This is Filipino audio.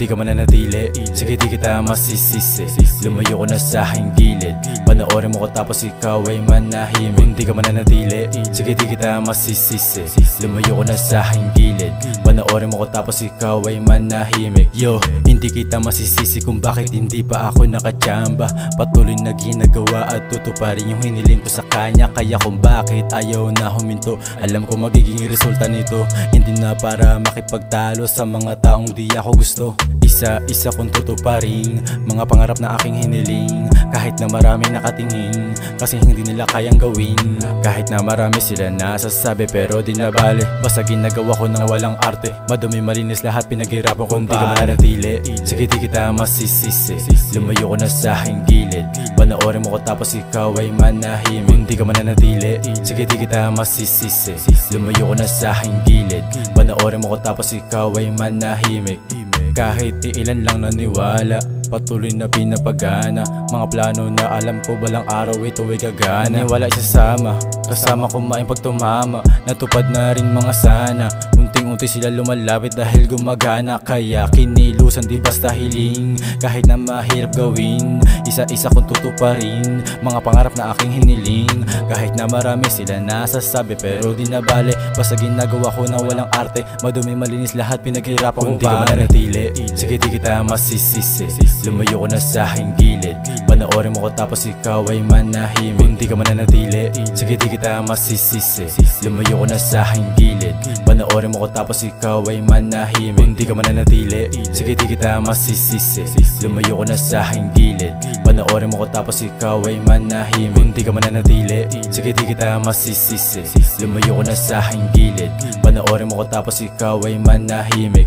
di ka mananatili, sige di kita masisisi. Lumayo ko na sa aking gilid, panoorin mo ko tapos ikaw ay manahimik. Kung di ka mananatili, sige di kita masisisi. Lumayo ko na sa aking gilid, panoorin mo ko tapos ikaw ay manahimik. Yo, hindi kita masisisi kung bakit hindi pa ako nakachamba. Patuloy na ginagawa at tutuparin yung hiniling ko sa kanya. Kaya kung bakit ayaw na huminto, alam ko magiging resulta nito. Hindi na para makipagtalo sa mga taong di ako gusto. Isa-isa kong tutuparin mga pangarap na aking hiniling, kahit na marami nakatingin, kasi hindi nila kayang gawin. Kahit na marami sila nasasabi pero di na bale, basta ginagawa ko na walang arte. Madumi malinis lahat pinaghirapan kung di ka mananatili, sige di kita masisisi. Lumayo ko na sa aking gilid, panoorin mo ko tapos ikaw ay manahimik. Kung di ka mananatili, sige di kita masisisi. Lumayo ko na sa aking gilid, panoorin mo ko tapos ikaw ay manahimik. Kahit ilan lang naniwala, patuloy na pinapagana mga plano na alam ko balang araw ito ay gagana. Wala isasama, kasama kumain pag tumama, natupad na rin mga sana. Unting-unti sila lumalapit dahil gumagana, kaya kinilusan di basta hiling. Kahit na mahirap gawin, isa-isa kong tutuparin mga pangarap na aking hiniling. Kahit na marami sila nasasabi pero di na bale, basta ginagawa ko na walang arte. Madumi malinis lahat pinaghirapan kung di ka mananatili, sige di kita masisisi. Lumayo ko na sa aking gilid, panoorin mo ko tapos ikaw ay manahimik. Kung di ka mananatili, sige di kita masisisi. Lumayo ko na sa aking gilid, panoorin mo ko tapos ikaw ay manahimik. Kung di ka mananatili, sige di kita masisisi. Lumayo ko na sa aking gilid, panoorin mo ko tapos ikaw ay manahimik. Kung di ka mananatili, sige di kita masisisi. Lumayo ko na sa aking gilid, panoorin mo ko tapos ikaw ay manahimik.